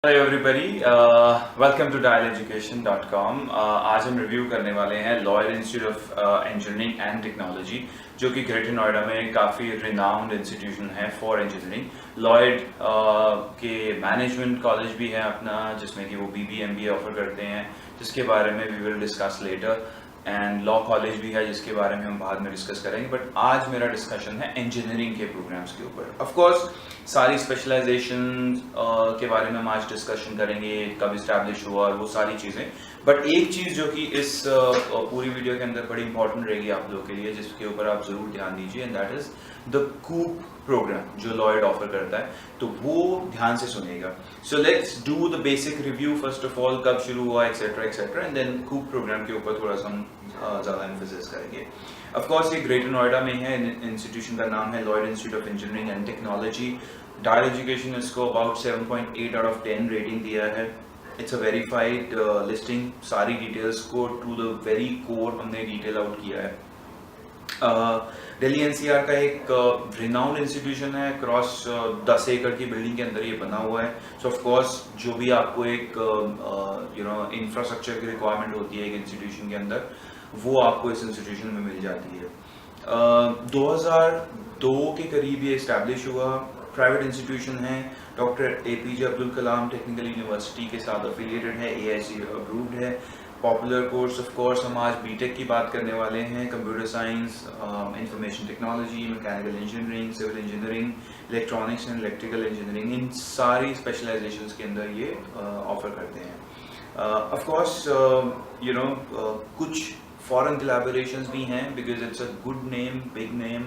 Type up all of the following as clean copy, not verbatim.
Hello everybody, welcome to dialeducation.com। आज हम review करने वाले हैं Lloyd institute of engineering and technology, जो कि ग्रेटर नोएडा में काफ़ी रिनाउंड इंस्टीट्यूशन है फॉर इंजीनियरिंग। लॉयड के मैनेजमेंट कॉलेज भी है अपना, जिसमें कि वो BBA MBA ऑफर करते हैं, जिसके बारे में we will discuss later. And law college भी है, जिसके बारे में हम बाद में डिस्कस करेंगे। बट आज मेरा डिस्कशन है इंजीनियरिंग के प्रोग्राम्स के ऊपर। ऑफ कोर्स सारी स्पेशलाइजेशन के बारे में हम आज डिस्कशन करेंगे, कब इस्टेब्लिश हुआ और वो सारी चीज़ें। बट एक चीज़ जो कि इस पूरी वीडियो के अंदर बड़ी इंपॉर्टेंट रहेगी आप लोगों के लिए, जिसके ऊपर आप ज़रूर ध्यान दीजिए, and that is the co-op program जो लॉयड ऑफर करता है। तो वो ध्यान से सुनिएगा। So let's do the basic review first of all, कब शुरू हुआ etcetera etcetera, and then co-op program के ऊपर थोड़ा सा हम ज़्यादा एम्फेसिस करेंगे। ऑफ कोर्स ये ग्रेटर नोएडा में है, इंस्टीट्यूशन का नाम है Lloyd institute of engineering and technology. Dial education इसको अबाउट 7.8 आउट ऑफ 10 रेटिंग दिया है। इट्स अ वेरीफाइड लिस्टिंग, सारी डिटेल्स को टू द वेरी कोर हमने डिटेल आउट किया है। दिल्ली NCR का एक रिनाउंड इंस्टीट्यूशन है, क्रॉस 10 एकड़ की बिल्डिंग के अंदर ये बना हुआ है। सो ऑफ कोर्स जो भी आपको एक इंफ्रास्ट्रक्चर की रिक्वायरमेंट होती है एक इंस्टीट्यूशन के अंदर, वो आपको इस इंस्टीट्यूशन में मिल जाती है। 2002 के करीब ये इस्टेब्लिश हुआ। प्राइवेट इंस्टीट्यूशन है, doctor APJ Abdul Kalam technical university के साथ एफिलिएटेड है, AIC अप्रूव्ड है। पॉपुलर कोर्स, ऑफ कोर्स हम आज बीटेक की बात करने वाले हैं, computer science, information technology, mechanical engineering, civil engineering, electronics and electrical engineering, इन सारी स्पेशलाइजेशंस के अंदर ये ऑफर करते हैं। ऑफ कोर्स कुछ फॉरेन कोलैबोरेशंस भी हैं, because it's a good name, big name.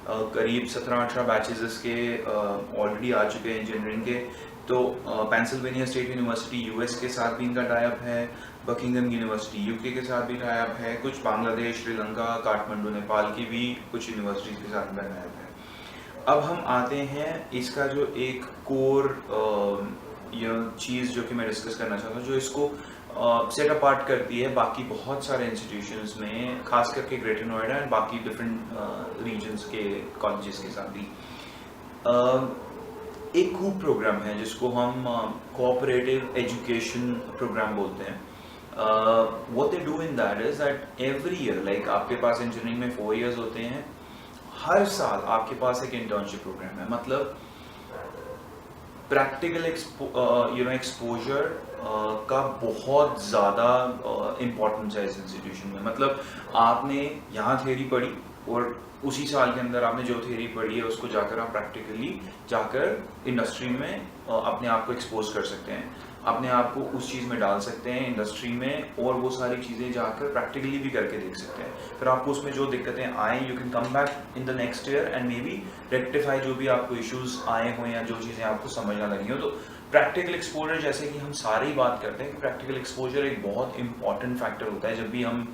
करीब 17-18 बैचेस इसके ऑलरेडी आ चुके हैं इंजीनियरिंग के। तो पेंसिल्वेनिया स्टेट यूनिवर्सिटी US के साथ भी इनका टाइप है, बकिंगम यूनिवर्सिटी UK के साथ भी टाइप है, कुछ बांग्लादेश, श्रीलंका, काठमांडू, नेपाल की भी कुछ यूनिवर्सिटीज के साथ इनका टाइप है। अब हम आते हैं इसका जो एक कोर चीज़ जो कि मैं डिस्कस करना चाहता हूँ, जो इसको सेट अपार्ट करती है बाकी बहुत सारे इंस्टीट्यूशंस में, खास करके ग्रेटर नोएडा एंड बाकी डिफरेंट रीजन्स के कॉलेजेस के साथ भी। एक कूप प्रोग्राम है जिसको हम कोऑपरेटिव एजुकेशन प्रोग्राम बोलते हैं। What they do in that is that every year, like आपके पास इंजीनियरिंग में 4 इयर्स होते हैं, हर साल आपके पास एक इंटर्नशिप प्रोग्राम है। मतलब प्रैक्टिकल एक्सपोजर का बहुत ज़्यादा इम्पोर्टेंस है इस इंस्टीट्यूशन में। मतलब आपने यहाँ थ्योरी पढ़ी और उसी साल के अंदर आपने जो थ्योरी पढ़ी है उसको जाकर आप प्रैक्टिकली जाकर इंडस्ट्री में अपने आप को एक्सपोज कर सकते हैं, अपने आप को उस चीज़ में डाल सकते हैं इंडस्ट्री में, और वो सारी चीज़ें जाकर प्रैक्टिकली भी करके देख सकते हैं। फिर आपको उसमें जो दिक्कतें आए, you can come back in the next year and may be rectify जो भी आपको इश्यूज आए हों या जो चीज़ें आपको समझ ना लगी हो। तो प्रैक्टिकल एक्सपोजर, जैसे कि हम सारी बात करते हैं कि प्रैक्टिकल एक्सपोजर एक बहुत इंपॉर्टेंट फैक्टर होता है जब भी हम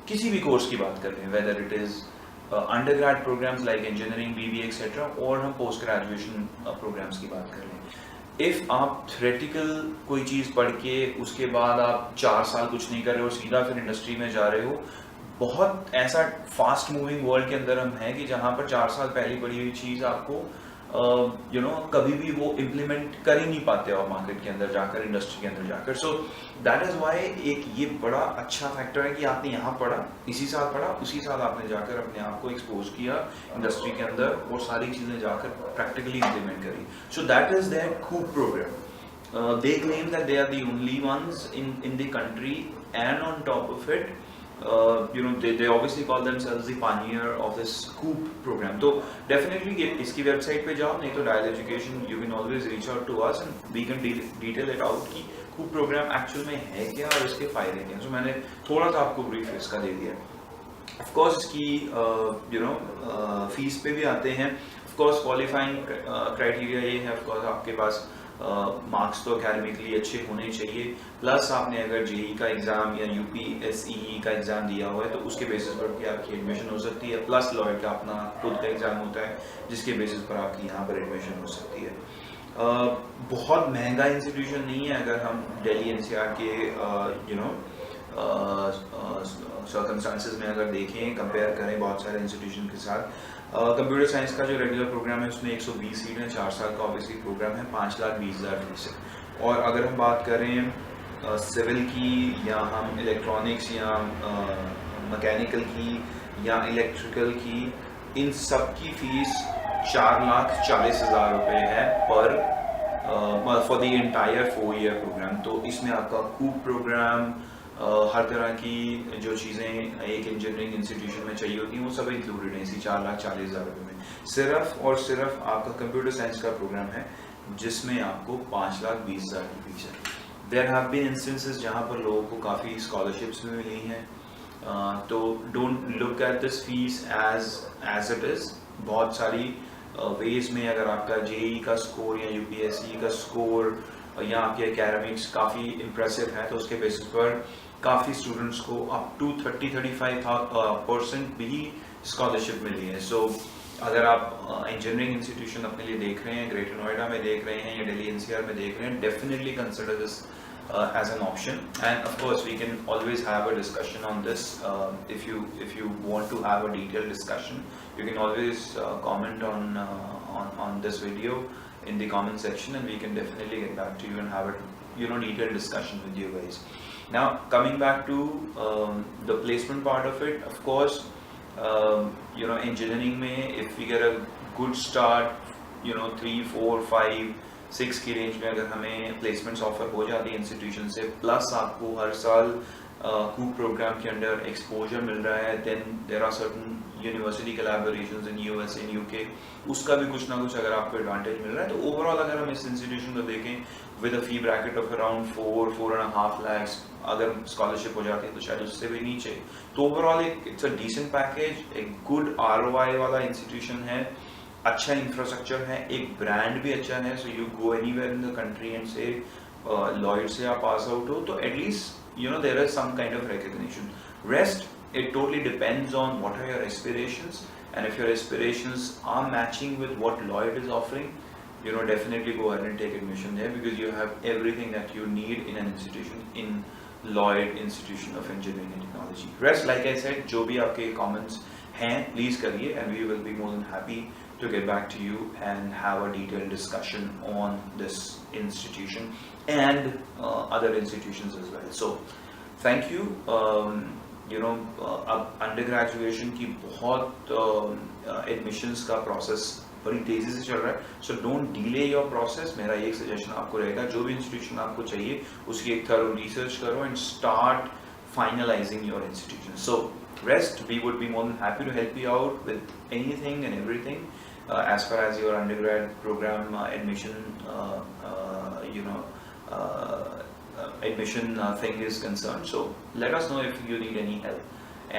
किसी भी कोर्स की बात करते हैं, whether it is under grad programs like engineering, BBA etcetera, और हम पोस्ट ग्रेजुएशन प्रोग्राम्स की बात कर लें। इफ़ आप थ्योरेटिकल कोई चीज़ पढ़ के उसके बाद आप 4 साल कुछ नहीं कर रहे हो, सीधा फिर इंडस्ट्री में जा रहे हो, बहुत ऐसा फास्ट मूविंग वर्ल्ड के अंदर हम हैं कि जहाँ पर 4 साल पहले पढ़ी हुई चीज़ आपको कभी भी वो इम्प्लीमेंट कर ही नहीं पाते हो मार्केट के अंदर जाकर, इंडस्ट्री के अंदर जाकर। सो दैट इज़ वाई एक ये बड़ा अच्छा फैक्टर है कि आपने यहाँ पढ़ा, इसी साल पढ़ा, उसी साल आपने जाकर अपने आप को एक्सपोज किया इंडस्ट्री के अंदर और सारी चीज़ें जाकर प्रैक्टिकली इम्प्लीमेंट करी। So that is their co-op program. They claim that they are the only ones in the country, and on top of it, they obviously call themselves the pioneer of this COOP program. तो definitely इसकी website पे जाओ, नहीं तो dial education, you can always reach out to us and we can detail it out कि COOP program actual में है क्या और इसके फायदे क्या हैं। So मैंने थोड़ा सा आपको ब्रीफ इसका दे दिया। ऑफ कोर्स इसकी फीस पे भी आते हैं। ऑफ कोर्स क्वालिफाइंग क्राइटेरिया ये है, ऑफ कोर्स आपके पास मार्क्स तो अकेडमिकली अच्छे होने चाहिए, प्लस आपने अगर JEE का एग्ज़ाम या UPSE का एग्ज़ाम दिया हुआ है तो उसके बेसिस पर भी आपकी एडमिशन हो सकती है, प्लस लॉयड का अपना खुद का एग्ज़ाम होता है जिसके बेसिस पर आपकी यहाँ पर एडमिशन हो सकती है। बहुत महंगा इंस्टीट्यूशन नहीं है। अगर हम दिल्ली NCR के सर्कमस्टांसिस में अगर देखें, कंपेयर करें बहुत सारे इंस्टीट्यूशन के साथ, कंप्यूटर साइंस का जो रेगुलर प्रोग्राम है उसमें 120 सीट है, 4 साल का ऑब्वियसली प्रोग्राम है, 5,20,000 फीस है। और अगर हम बात करें सिविल की, या हम इलेक्ट्रॉनिक्स या मैकेनिकल की या इलेक्ट्रिकल की, इन सब की फीस 4,40,000 रुपये है पर for the entire 4 year program. तो इसमें आपका कूप प्रोग्राम, हर तरह की जो चीज़ें एक इंजीनियरिंग इंस्टीट्यूशन में चाहिए होती हैं वो सब इंक्लूडेड है इसी 4,40,000 रुपये में। सिर्फ और सिर्फ आपका कंप्यूटर साइंस का प्रोग्राम है जिसमें आपको 5,20,000 की फीस है। देयर हैव बीन इंस्टेंसेस जहाँ पर लोगों को काफ़ी स्कॉलरशिप्स भी मिली हैं। तो don't look at this fees as it is. बहुत सारी वेज में अगर आपका जेई का स्कोर या यूपीएससी का स्कोर या आपके एकेडमिक्स काफ़ी इम्प्रेसिव है तो उसके बेसिस पर काफ़ी स्टूडेंट्स को अप टू 30-35% भी स्कॉलरशिप मिली है। सो अगर आप इंजीनियरिंग इंस्टीट्यूशन अपने लिए देख रहे हैं, ग्रेटर नोएडा में देख रहे हैं या दिल्ली एनसीआर में देख रहे हैं, definitely consider this as an option, and of course we can always have a discussion on this. If you want to have a detailed discussion, you can always comment on this video in the comment section, and we can definitely get back to you and have a detailed discussion with you guys. Now coming back to the placement part of it, of course engineering में if we get a good start, 3, 4, 5, 6 की range में अगर हमें placements offer हो जाती है institution से, plus आपको हर साल कूप प्रोग्राम के अंडर एक्सपोजर मिल रहा है, then there are certain university collaborations in US, in UK, उसका भी कुछ ना कुछ अगर आपको एडवांटेज मिल रहा है, तो ओवरऑल अगर हम इस इंस्टीट्यूशन को देखें with a fee bracket of around 4.5 lakhs, अगर स्कॉलरशिप हो जाती है तो शायद उससे भी नीचे, तो overall it's a decent package, एक गुड ROI वाला इंस्टीट्यूशन है, अच्छा इंफ्रास्ट्रक्चर है, एक ब्रांड भी अच्छा है। So you go anywhere in the country and से लॉयड से आप पास आउट हो तो at least there is some kind of recognition. Rest it totally depends on what are your aspirations, and if your aspirations are matching with what Lloyd is offering, definitely go ahead and take admission there because you have everything that you need in an institution, in Lloyd Institution of Engineering and Technology. Rest, like I said, जो भी आपके comments हैं please करिए, and we will be more than happy to get back to you and have a detailed discussion on this institution and other institutions as well. So thank you. अब under graduation की बहुत admissions का process बड़ी तेजी से चल रहा है, so don't delay your process. मेरा एक सजेशन आपको रहेगा, जो भी इंस्टीट्यूशन आपको चाहिए उसकी एक थरो रिसर्च करो and start finalising your institution. So rest, we would be more than happy to help you out with anything and everything as far as your undergrad program admission admission thing is concerned. So let us know if you need any help,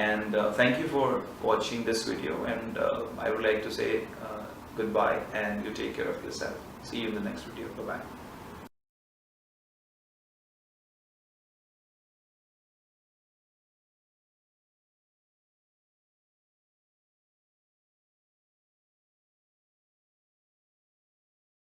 and thank you for watching this video, and I would like to say goodbye, and you take care of yourself. See you in the next video. Bye bye.